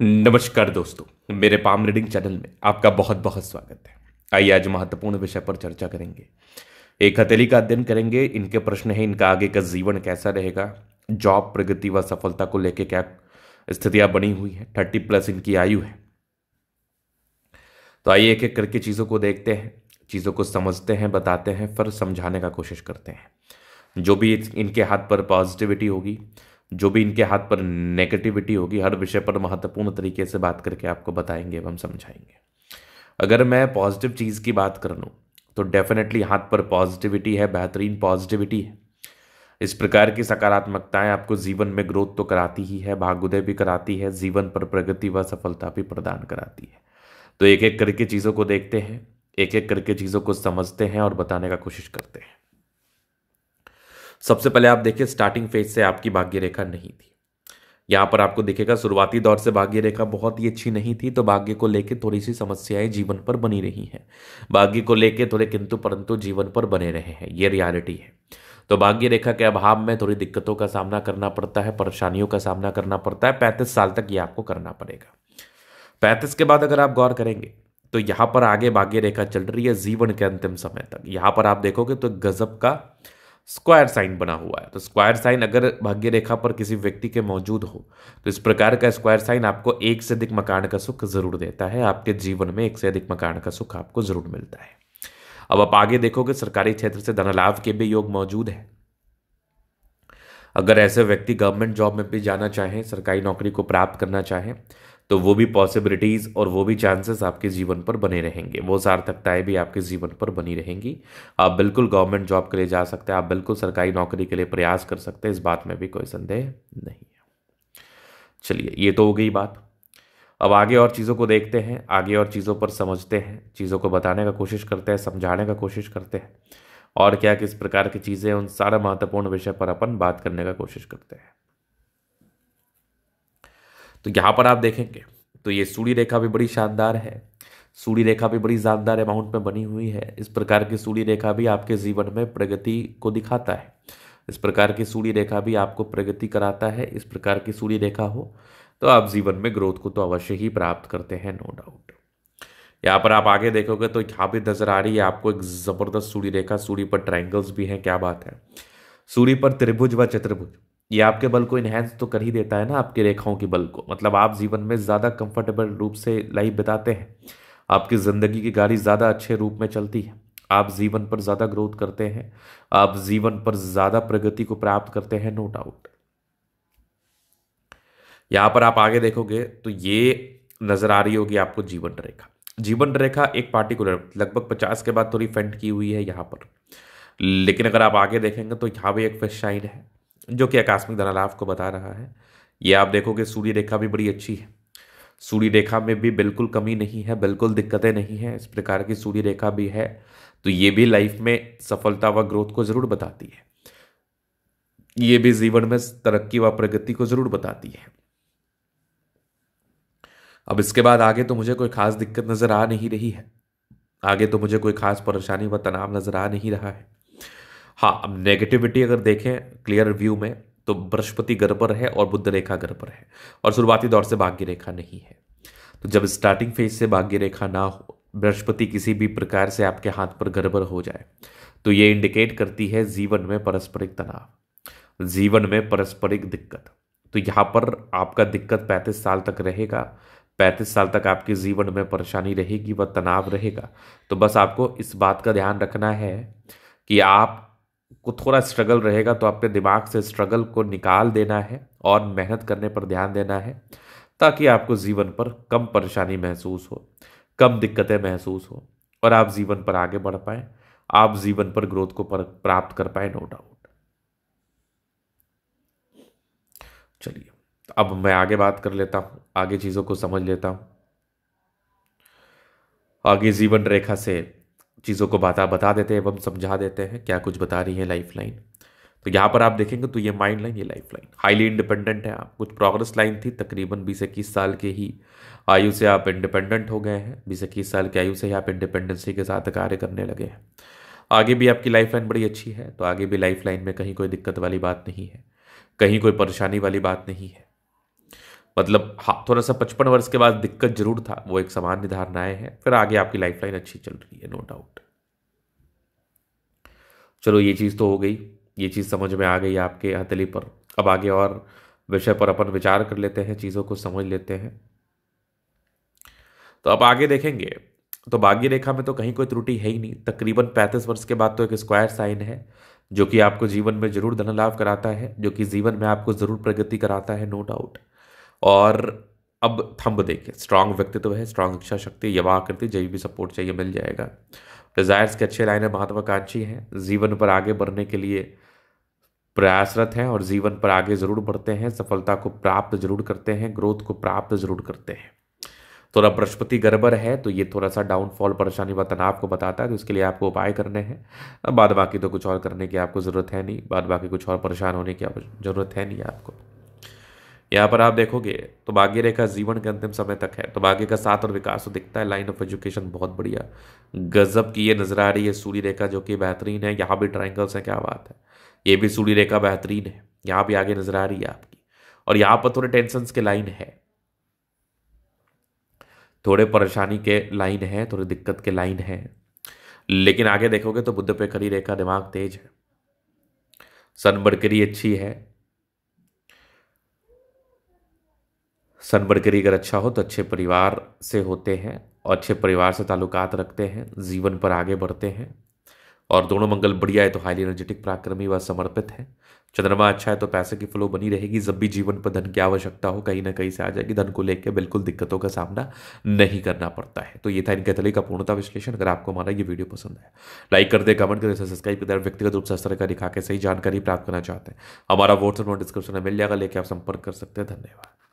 नमस्कार दोस्तों, मेरे पाम रीडिंग चैनल में आपका बहुत बहुत स्वागत है। आइए आज महत्वपूर्ण विषय पर चर्चा करेंगे। एक हथेली का अध्ययन करेंगे। इनके प्रश्न है, इनका आगे का जीवन कैसा रहेगा, जॉब, प्रगति व सफलता को लेकर क्या स्थितियां बनी हुई है, 30+ इनकी आयु है। तो आइए एक एक करके चीज़ों को देखते हैं, चीज़ों को समझते हैं, बताते हैं, फिर समझाने का कोशिश करते हैं। जो भी इनके हाथ पर पॉजिटिविटी होगी, जो भी इनके हाथ पर नेगेटिविटी होगी, हर विषय पर महत्वपूर्ण तरीके से बात करके आपको बताएंगे एवं समझाएंगे। अगर मैं पॉजिटिव चीज़ की बात कर लूँ तो डेफिनेटली हाथ पर पॉजिटिविटी है, बेहतरीन पॉजिटिविटी है। इस प्रकार की सकारात्मकताएं आपको जीवन में ग्रोथ तो कराती ही है, भाग्योदय भी कराती है, जीवन पर प्रगति व सफलता भी प्रदान कराती है। तो एक एक करके चीज़ों को देखते हैं, एक एक करके चीज़ों को समझते हैं और बताने का कोशिश करते हैं। सबसे पहले आप देखिए, स्टार्टिंग फेज से आपकी भाग्य रेखा नहीं थी। यहां पर आपको दिखेगा शुरुआती दौर से भाग्य रेखा बहुत ही अच्छी नहीं थी, तो भाग्य को लेकर थोड़ी सी समस्याएं जीवन पर बनी रही हैं। भाग्य को लेकर थोड़े किंतु परंतु जीवन पर बने रहे हैं, ये रियलिटी है। तो भाग्य रेखा के अभाव में थोड़ी दिक्कतों का सामना करना पड़ता है, परेशानियों का सामना करना पड़ता है। 35 साल तक ये आपको करना पड़ेगा। 35 के बाद अगर आप गौर करेंगे तो यहां पर आगे भाग्य रेखा चल रही है जीवन के अंतिम समय तक। यहां पर आप देखोगे तो गजब का स्क्वायर साइन बना हुआ है। तो स्क्वायर साइन अगर भाग्य रेखा पर किसी व्यक्ति के मौजूद हो तो इस प्रकार का स्क्वायर साइन आपको एक से अधिक मकान का सुख जरूर देता है। आपके जीवन में एक से अधिक मकान का सुख आपको जरूर मिलता है। अब आप आगे देखोगे, सरकारी क्षेत्र से धन लाभ के भी योग मौजूद है। अगर ऐसे व्यक्ति गवर्नमेंट जॉब में भी जाना चाहें, सरकारी नौकरी को प्राप्त करना चाहें, तो वो भी पॉसिबिलिटीज और वो भी चांसेस आपके जीवन पर बने रहेंगे, वो सार्थकताएं भी आपके जीवन पर बनी रहेंगी। आप बिल्कुल गवर्नमेंट जॉब के लिए जा सकते हैं, आप बिल्कुल सरकारी नौकरी के लिए प्रयास कर सकते हैं, इस बात में भी कोई संदेह नहीं है। चलिए, ये तो हो गई बात। अब आगे और चीज़ों को देखते हैं, आगे और चीज़ों पर समझते हैं, चीज़ों को बताने का कोशिश करते हैं, समझाने का कोशिश करते हैं, और क्या किस प्रकार की चीज़ें, उन सारा महत्वपूर्ण विषय पर अपन बात करने का कोशिश करते हैं। तो यहां पर आप देखेंगे तो ये सूर्य रेखा भी बड़ी शानदार है। सूर्य रेखा भी बड़ी शानदार अमाउंट में बनी हुई है। इस प्रकार की सूर्य रेखा भी आपके जीवन में प्रगति को दिखाता है। इस प्रकार की सूर्य रेखा भी आपको प्रगति कराता है। इस प्रकार की सूर्य रेखा हो तो आप जीवन में ग्रोथ को तो अवश्य ही प्राप्त करते हैं, नो डाउट। यहाँ पर आप आगे देखोगे तो यहाँ भी नजर आ रही है आपको एक जबरदस्त सूर्य रेखा। सूर्य पर ट्रायंगल्स भी हैं, क्या बात है। सूर्य पर त्रिभुज व चतुर्भुज, ये आपके बल को इनहेंस तो कर ही देता है ना, आपकी रेखाओं के बल को। मतलब आप जीवन में ज़्यादा कंफर्टेबल रूप से लाइफ बिताते हैं, आपकी ज़िंदगी की गाड़ी ज़्यादा अच्छे रूप में चलती है, आप जीवन पर ज़्यादा ग्रोथ करते हैं, आप जीवन पर ज़्यादा प्रगति को प्राप्त करते हैं, नो डाउट। यहाँ पर आप आगे देखोगे तो ये नज़र आ रही होगी आपको जीवन रेखा। जीवन रेखा एक पार्टिकुलर लगभग 50 के बाद थोड़ी फेंट की हुई है यहाँ पर। लेकिन अगर आप आगे देखेंगे तो यहाँ भी एक फिश शाइन है जो कि आकस्मिक धनलाभ को बता रहा है। ये आप देखोगे सूर्य रेखा भी बड़ी अच्छी है। सूर्य रेखा में भी बिल्कुल कमी नहीं है, बिल्कुल दिक्कतें नहीं है। इस प्रकार की सूर्य रेखा भी है तो ये भी लाइफ में सफलता व ग्रोथ को जरूर बताती है। ये भी जीवन में तरक्की व प्रगति को जरूर बताती है। अब इसके बाद आगे तो मुझे कोई खास दिक्कत नजर आ नहीं रही है, आगे तो मुझे कोई खास परेशानी व तनाव नजर आ नहीं रहा है। हाँ, अब नेगेटिविटी अगर देखें क्लियर व्यू में तो बृहस्पति गर्भ पर है और बुध रेखा गर्भ पर है, और शुरुआती दौर से भाग्य रेखा नहीं है। तो जब स्टार्टिंग फेज से भाग्य रेखा ना हो, बृहस्पति किसी भी प्रकार से आपके हाथ पर गड़बड़ हो जाए, तो ये इंडिकेट करती है जीवन में पारस्परिक तनाव, जीवन में पारस्परिक दिक्कत। तो यहाँ पर आपका दिक्कत 35 साल तक रहेगा। 35 साल तक आपके जीवन में परेशानी रहेगी व तनाव रहेगा। तो बस आपको इस बात का ध्यान रखना है कि आप को थोड़ा स्ट्रगल रहेगा, तो अपने दिमाग से स्ट्रगल को निकाल देना है और मेहनत करने पर ध्यान देना है, ताकि आपको जीवन पर कम परेशानी महसूस हो, कम दिक्कतें महसूस हो, और आप जीवन पर आगे बढ़ पाए, आप जीवन पर ग्रोथ को प्राप्त कर पाए, नो डाउट। चलिए, अब मैं आगे बात कर लेता हूं, आगे चीजों को समझ लेता हूं। आगे जीवन रेखा से चीज़ों को बता देते हैं एवं समझा देते हैं क्या कुछ बता रही है लाइफ लाइन। तो यहाँ पर आप देखेंगे तो ये माइंड लाइन, ये लाइफ लाइन हाईली इंडिपेंडेंट है। आप कुछ प्रोग्रेस लाइन थी, तकरीबन 20-21 साल के ही आयु से आप इंडिपेंडेंट हो गए हैं। 20-21 साल की आयु से ही आप इंडिपेंडेंसी के साथ कार्य करने लगे हैं। आगे भी आपकी लाइफ लाइन बड़ी अच्छी है, तो आगे भी लाइफ लाइन में कहीं कोई दिक्कत वाली बात नहीं है, कहीं कोई परेशानी वाली बात नहीं है। मतलब हाँ, थोड़ा सा 55 वर्ष के बाद दिक्कत जरूर था, वो एक सामान्य धारणाएं हैं। फिर आगे आपकी लाइफ लाइन अच्छी चल रही है, नो डाउट। चलो ये चीज़ तो हो गई, ये चीज़ समझ में आ गई आपके हथेली पर। अब आगे और विषय पर अपन विचार कर लेते हैं, चीज़ों को समझ लेते हैं। तो अब आगे देखेंगे तो भाग्य रेखा में तो कहीं कोई त्रुटि है ही नहीं। तकरीबन 35 वर्ष के बाद तो एक स्क्वायर साइन है, जो कि आपको जीवन में जरूर धन लाभ कराता है, जो कि जीवन में आपको जरूर प्रगति कराता है, नो डाउट। और अब थंब देखिए, स्ट्रांग व्यक्तित्व है, स्ट्रांग इच्छा शक्ति, युवा आकृति, जब भी सपोर्ट चाहिए मिल जाएगा। डिजायर्स के अच्छे लाइन है, महत्वाकांक्षी हैं, जीवन पर आगे बढ़ने के लिए प्रयासरत हैं और जीवन पर आगे जरूर बढ़ते हैं, सफलता को प्राप्त जरूर करते हैं, ग्रोथ को प्राप्त जरूर करते हैं। थोड़ा बृहस्पति गड़बड़ है तो ये थोड़ा सा डाउनफॉल, परेशानी व तनाव को बताता है, तो इसके लिए आपको उपाय करने हैं। अब बाद बाकी तो कुछ और करने की आपको ज़रूरत है नहीं, बाद बाकी कुछ और परेशान होने की ज़रूरत है नहीं आपको। यहाँ पर आप देखोगे तो भाग्य रेखा जीवन के अंतिम समय तक है, तो भाग्य का साथ और विकास तो दिखता है। लाइन ऑफ एजुकेशन बहुत बढ़िया, गजब की ये नजर आ रही है। सूर्य रेखा जो कि बेहतरीन है, यहाँ भी ट्रायंगल्स है, क्या बात है। ये भी सूर्य रेखा बेहतरीन है, यहाँ भी आगे नजर आ रही है आपकी। और यहाँ पर थोड़े टेंशन के लाइन है, थोड़े परेशानी के लाइन है, थोड़ी दिक्कत के लाइन है। लेकिन आगे देखोगे तो बुध पे खड़ी रेखा, दिमाग तेज है, सन मरकरी अच्छी है। सन मरकरी अगर अच्छा हो तो अच्छे परिवार से होते हैं और अच्छे परिवार से ताल्लुकात रखते हैं, जीवन पर आगे बढ़ते हैं। और दोनों मंगल बढ़िया है तो हाईली एनर्जेटिक, पराक्रमी व समर्पित है। चंद्रमा अच्छा है तो पैसे की फ्लो बनी रहेगी, जब भी जीवन पर धन की आवश्यकता हो कहीं ना कहीं से आ जाएगी। धन को लेकर बिल्कुल दिक्कतों का सामना नहीं करना पड़ता है। तो ये था इनके तले का पूर्णता विश्लेषण। अगर आपको हमारा ये वीडियो पसंद है, लाइक कर दे, कमेंट कर दे, सब्सक्राइब कर दे। व्यक्तिगत रूप से इस तरह का दिखा के सही जानकारी प्राप्त करना चाहते हैं, हमारा व्हाट्सएप नंबर डिस्क्रिप्शन में मिल जाएगा, लेके आप संपर्क कर सकते हैं। धन्यवाद।